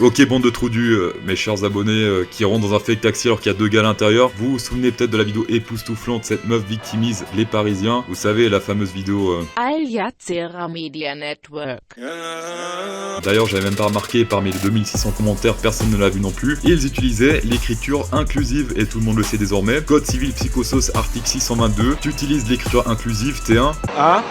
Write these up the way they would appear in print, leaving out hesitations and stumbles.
Ok, bande de trous du, mes chers abonnés qui rentrent dans un fake taxi alors qu'il y a deux gars à l'intérieur. Vous vous souvenez peut-être de la vidéo époustouflante, cette meuf victimise les Parisiens. Vous savez, la fameuse vidéo... Al Jazeera Media Network. D'ailleurs, j'avais même pas remarqué, parmi les 2600 commentaires, personne ne l'a vu non plus. Et ils utilisaient l'écriture inclusive, et tout le monde le sait désormais. Code civil Psychosos article 622. Tu utilises l'écriture inclusive, T1. Ah.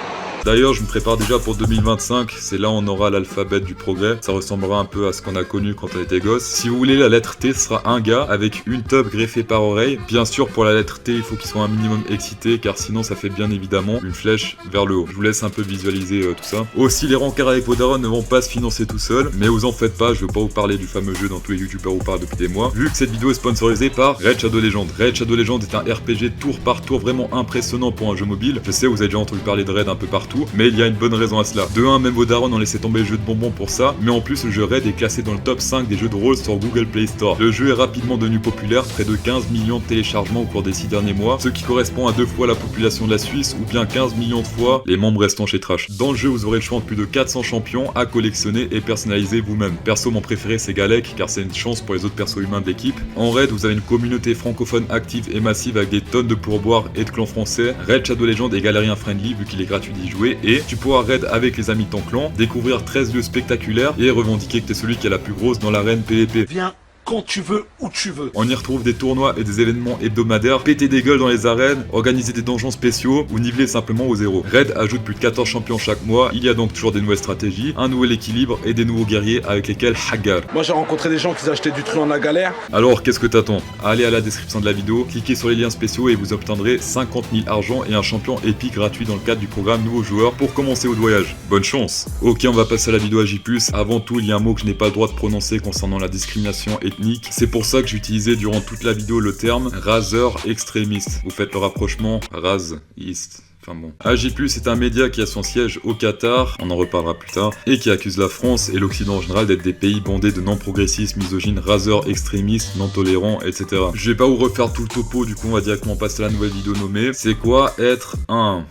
D'ailleurs, je me prépare déjà pour 2025, c'est là où on aura l'alphabet du progrès. Ça ressemblera un peu à ce qu'on a connu quand on était gosse. Si vous voulez, la lettre T sera un gars avec une tube greffée par oreille. Bien sûr, pour la lettre T, il faut qu'il soit un minimum excité, car sinon ça fait bien évidemment une flèche vers le haut. Je vous laisse un peu visualiser tout ça. Aussi, les rencarts avec vos darons ne vont pas se financer tout seuls, mais vous en faites pas, je veux pas vous parler du fameux jeu dont tous les youtubeurs vous parlent depuis des mois, vu que cette vidéo est sponsorisée par Raid Shadow Legends. Raid Shadow Legends est un RPG tour par tour vraiment impressionnant pour un jeu mobile. Je sais, vous avez déjà entendu parler de Raid un peu partout, mais il y a une bonne raison à cela. De 1, même vos darons ont laissé tomber le jeu de bonbons pour ça, mais en plus le jeu Raid est classé dans le top 5 des jeux de rôle sur Google Play Store. Le jeu est rapidement devenu populaire, près de 15 millions de téléchargements au cours des 6 derniers mois, ce qui correspond à 2 fois la population de la Suisse, ou bien 15 millions de fois les membres restants chez Trash. Dans le jeu, vous aurez le choix de plus de 400 champions à collectionner et personnaliser vous-même. Perso, mon préféré c'est Galek, car c'est une chance pour les autres persos humains de l'équipe. En Raid, vous avez une communauté francophone active et massive avec des tonnes de pourboires et de clans français. Raid Shadow Legends est galérien friendly vu qu'il est gratuit d'y jouer, et tu pourras raid avec les amis de ton clan, découvrir 13 lieux spectaculaires et revendiquer que t'es celui qui est la plus grosse dans l'arène PvP. Viens quand tu veux, où tu veux. On y retrouve des tournois et des événements hebdomadaires, péter des gueules dans les arènes, organiser des donjons spéciaux ou niveler simplement au zéro. Raid ajoute plus de 14 champions chaque mois, il y a donc toujours des nouvelles stratégies, un nouvel équilibre et des nouveaux guerriers avec lesquels Hagar. Moi j'ai rencontré des gens qui achetaient du truand à la galère. Alors qu'est-ce que t'attends? Allez à la description de la vidéo, cliquez sur les liens spéciaux et vous obtiendrez 50 000 argent et un champion épique gratuit dans le cadre du programme Nouveau Joueur pour commencer votre voyage. Bonne chance. Ok, on va passer à la vidéo à J+. Avant tout, il y a un mot que je n'ai pas le droit de prononcer concernant la discrimination ethnique. C'est pour ça que j'utilisais durant toute la vidéo le terme raseur extrémiste. Vous faites le rapprochement ras-ist. Enfin bon. AJ+, est un média qui a son siège au Qatar, on en reparlera plus tard, et qui accuse la France et l'Occident en général d'être des pays bondés de non-progressistes, misogynes, raseurs, extrémistes, non-tolérants, etc. Je vais pas vous refaire tout le topo, du coup on va directement passer à la nouvelle vidéo nommée. C'est quoi être un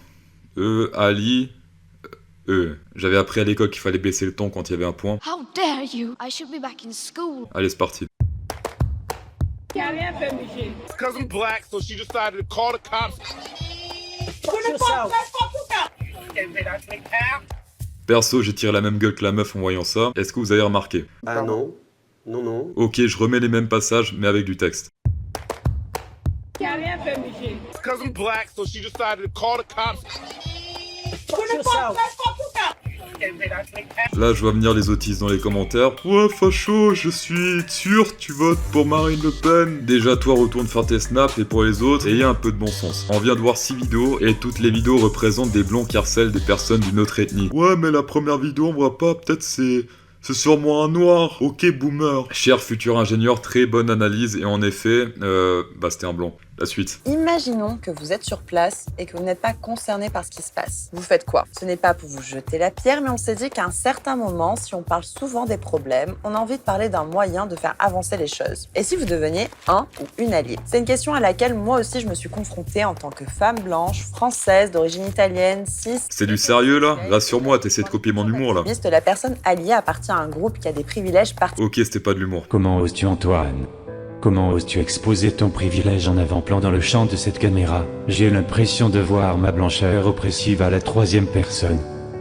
Ali J'avais appris à l'école qu'il fallait baisser le ton quand il y avait un point. How dare you? I should be back in school. Allez, c'est parti. Because I'm black, so she decided to call the cops. Perso, j'ai tiré la même gueule que la meuf en voyant ça. Est-ce que vous avez remarqué? Ah non, non. Ok, je remets les mêmes passages, mais avec du texte. Because I'm black, so she decided to call the cops. Là, je vois venir les autistes dans les commentaires. Ouais, facho, je suis sûr tu votes pour Marine Le Pen. Déjà, toi, retourne faire tes snaps, et pour les autres, ayez un peu de bon sens. On vient de voir 6 vidéos, et toutes les vidéos représentent des blonds qui harcèlent des personnes d'une autre ethnie. Ouais, mais la première vidéo, on voit pas, peut-être c'est sûrement un noir. Ok, boomer. Cher futur ingénieur, très bonne analyse, et en effet, c'était un blanc. La suite. Imaginons que vous êtes sur place et que vous n'êtes pas concerné par ce qui se passe. Vous faites quoi? Ce n'est pas pour vous jeter la pierre, mais on s'est dit qu'à un certain moment, si on parle souvent des problèmes, on a envie de parler d'un moyen de faire avancer les choses. Et si vous deveniez un ou une alliée? C'est une question à laquelle moi aussi je me suis confrontée en tant que femme blanche, française, d'origine italienne, cis... C'est du sérieux là? Rassure-moi, t'essaies de copier mon humour là. La personne alliée appartient à un groupe qui a des privilèges particuliers. Ok, c'était pas de l'humour. Comment oses-tu, Antoine? Comment oses-tu exposer ton privilège en avant-plan dans le champ de cette caméra? J'ai l'impression de voir ma blancheur oppressive à la troisième personne.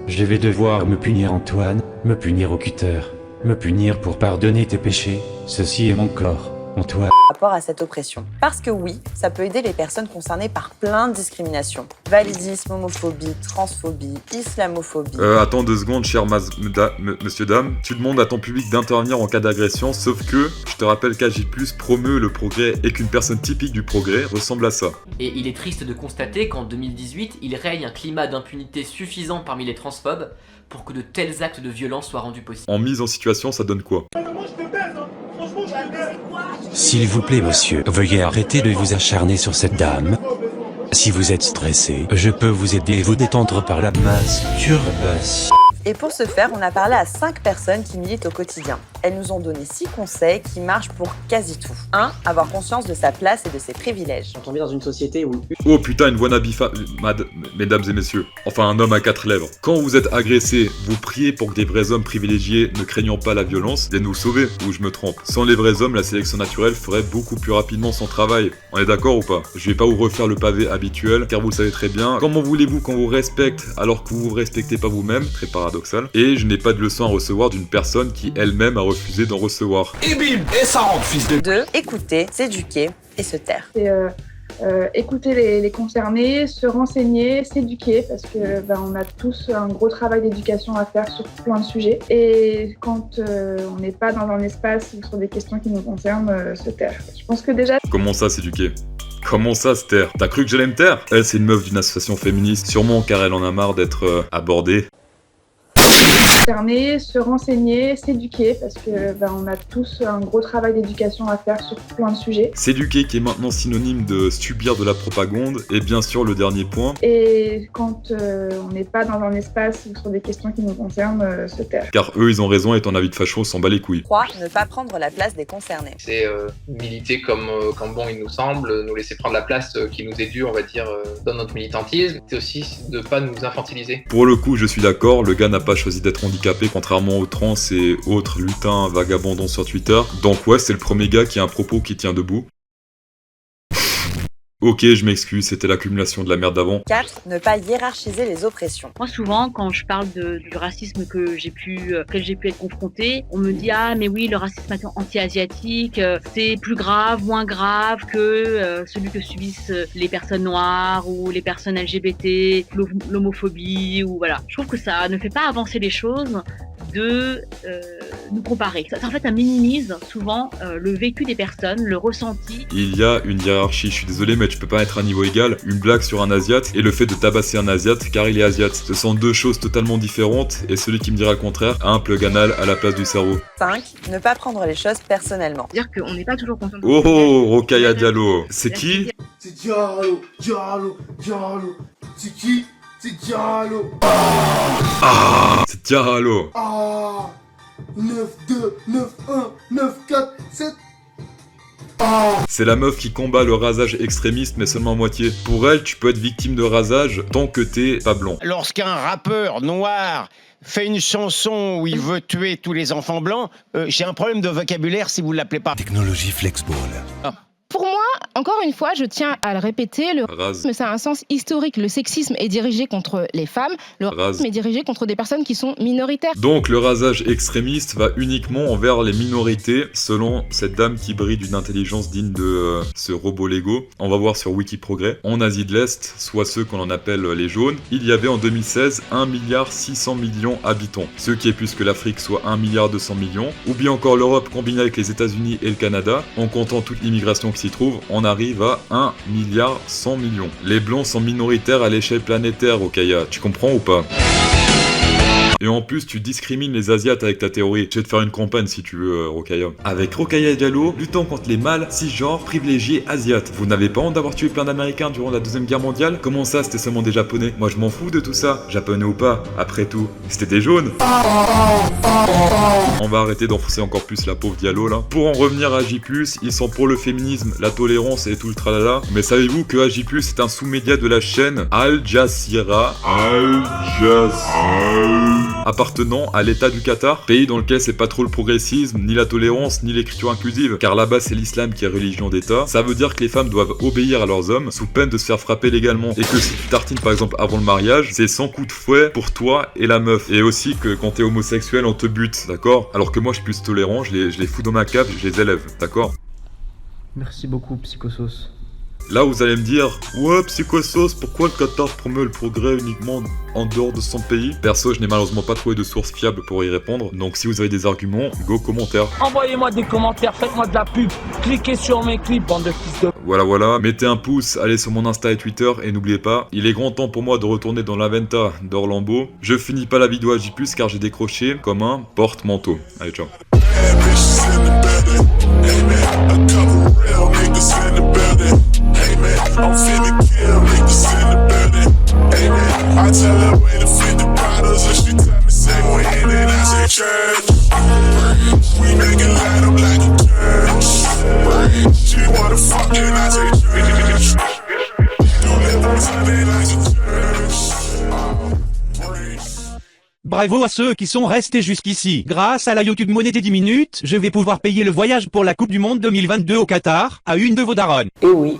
Je vais devoir me punir, Antoine, me punir au cutter, me punir pour pardonner tes péchés. Ceci est mon corps, Antoine. Rapport à cette oppression. Parce que oui, ça peut aider les personnes concernées par plein de discriminations. Validisme, homophobie, transphobie, islamophobie. Attends 2 secondes, cher monsieur dame. Tu demandes à ton public d'intervenir en cas d'agression, sauf que, je te rappelle qu'AJ+, promeut le progrès et qu'une personne typique du progrès ressemble à ça. Et il est triste de constater qu'en 2018, il règne un climat d'impunité suffisant parmi les transphobes pour que de tels actes de violence soient rendus possibles. En mise en situation, ça donne quoi? S'il vous plaît, monsieur, veuillez arrêter de vous acharner sur cette dame. Si vous êtes stressé, je peux vous aider et vous détendre par la masturbation. Et pour ce faire, on a parlé à 5 personnes qui militent au quotidien. elles nous ont donné 6 conseils qui marchent pour quasi tout. 1. Avoir conscience de sa place et de ses privilèges. Quand on vit dans une société où... Oh putain, une voix mesdames et messieurs. Enfin, un homme à 4 lèvres. Quand vous êtes agressé, vous priez pour que des vrais hommes privilégiés, ne craignant pas la violence, viennent vous sauver, ou je me trompe. Sans les vrais hommes, la sélection naturelle ferait beaucoup plus rapidement son travail. On est d'accord ou pas? Je vais pas vous refaire le pavé habituel, car vous le savez très bien. Comment voulez-vous qu'on vous respecte alors que vous vous respectez pas vous-même? Très paradoxal. Et je n'ai pas de leçon à recevoir d'une personne qui elle-même a refusé d'en recevoir. Et bim, et ça rentre, fils de... 2. Écouter, s'éduquer et se taire. C'est écouter les concernés, se renseigner, s'éduquer, parce que on a tous un gros travail d'éducation à faire sur plein de sujets. Et quand on n'est pas dans un espace ou sur des questions qui nous concernent, se taire. Je pense que déjà... Comment ça s'éduquer? Comment ça se taire? T'as cru que j'allais me taire? Elle, c'est une meuf d'une association féministe, sûrement car elle en a marre d'être abordée. Se renseigner, s'éduquer, parce que on a tous un gros travail d'éducation à faire sur plein de sujets. S'éduquer qui est maintenant synonyme de subir de la propagande, et bien sûr le dernier point. Et quand on n'est pas dans un espace ou sur des questions qui nous concernent, se taire. Car eux ils ont raison et ton avis de facho s'en bat les couilles. 3. Ne pas prendre la place des concernés. C'est militer comme bon il nous semble, nous laisser prendre la place qui nous est due, on va dire, dans notre militantisme. C'est aussi de ne pas nous infantiliser. Pour le coup je suis d'accord, le gars n'a pas choisi d'être handicapé, contrairement aux trans et autres lutins vagabondons sur Twitter. Donc ouais, c'est le premier gars qui a un propos qui tient debout. Ok, je m'excuse, c'était l'accumulation de la merde d'avant. 4. Ne pas hiérarchiser les oppressions. Moi, souvent, quand je parle du racisme auquel j'ai pu être confrontée, on me dit « Ah, mais oui, le racisme anti-asiatique, c'est plus grave, moins grave que celui que subissent les personnes noires ou les personnes LGBT, l'homophobie, ou voilà. » Je trouve que ça ne fait pas avancer les choses de nous comparer. Ça, en fait, ça minimise souvent le vécu des personnes, le ressenti. Il y a une hiérarchie, je suis désolé, mais tu peux pas être à niveau égal. Une blague sur un asiate et le fait de tabasser un asiate car il est asiate. Ce sont deux choses totalement différentes et celui qui me dira le contraire a un plug anal à la place du cerveau. 5. Ne pas prendre les choses personnellement. C'est-à-dire qu'on n'est pas toujours conscient de... Oh, Rokhaya Diallo. C'est qui? C'est Diallo. C'est qui? C'est Diallo. Ah, c'est Diallo. 9, 2, 9, 1, 9, 4, 7. C'est la meuf qui combat le rasage extrémiste mais seulement à moitié. Pour elle, tu peux être victime de rasage tant que t'es pas blanc. Lorsqu'un rappeur noir fait une chanson où il veut tuer tous les enfants blancs, j'ai un problème de vocabulaire si vous ne l'appelez pas. Technologie Flexball. Pour moi, encore une fois, je tiens à le répéter, le racisme, ça a un sens historique. Le sexisme est dirigé contre les femmes, le racisme est dirigé contre des personnes qui sont minoritaires. Donc le rasage extrémiste va uniquement envers les minorités, selon cette dame qui brille d'une intelligence digne de ce robot Lego. On va voir sur Wikiprogrès. En Asie de l'Est, soit ceux qu'on en appelle les jaunes, il y avait en 2016 1,6 milliard habitants, ce qui est plus que l'Afrique, soit 1,2 milliard, ou bien encore l'Europe combinée avec les États-Unis et le Canada, en comptant toute l'immigration qui s'y trouve, on arrive à 1,1 milliard. Les blancs sont minoritaires à l'échelle planétaire, Rokhaya, tu comprends ou pas? Et en plus, tu discrimines les Asiates avec ta théorie. Je vais te faire une campagne si tu veux, Rokhaya. Avec Rokhaya Diallo, luttant contre les mâles cisgenres privilégiés asiates. Vous n'avez pas honte d'avoir tué plein d'Américains durant la Deuxième Guerre mondiale? Comment ça, c'était seulement des Japonais? Moi, je m'en fous de tout ça. Japonais ou pas, après tout, c'était des jaunes. On va arrêter d'enfoncer encore plus la pauvre Diallo, là. Pour en revenir à J+, ils sont pour le féminisme, la tolérance et tout le tralala. Mais savez-vous que J+, est un sous-média de la chaîne Al Jazeera appartenant à l'État du Qatar, pays dans lequel c'est pas trop le progressisme, ni la tolérance, ni l'écriture inclusive, car là-bas c'est l'islam qui est religion d'État. Ça veut dire que les femmes doivent obéir à leurs hommes, sous peine de se faire frapper légalement, et que si tu tartines par exemple avant le mariage, c'est 100 coups de fouet pour toi et la meuf. Et aussi que quand t'es homosexuel, on te bute, d'accord? Alors que moi je suis plus tolérant, je les fous dans ma cave, je les élève, d'accord? Merci beaucoup, Psychosauce. Là, vous allez me dire, ouais, Psychosauce, pourquoi le Qatar promeut le progrès uniquement en dehors de son pays? Perso, je n'ai malheureusement pas trouvé de source fiable pour y répondre. Donc, si vous avez des arguments, go commentaire. Envoyez-moi des commentaires, faites-moi de la pub, cliquez sur mes clips, bande de fils de... Voilà, mettez un pouce, allez sur mon Insta et Twitter, et n'oubliez pas, il est grand temps pour moi de retourner dans l'Aventa d'Orlambeau. Je finis pas la vidéo à J+, car j'ai décroché comme un porte-manteau. Allez, ciao. I'm finna kill niggas in the building. Hey man, I tell her way to 50 bottles and she tell me say when and I say church. We Bravo à ceux qui sont restés jusqu'ici. Grâce à la YouTube Monnaie des 10 minutes, je vais pouvoir payer le voyage pour la Coupe du Monde 2022 au Qatar, à une de vos daronnes. Et oui,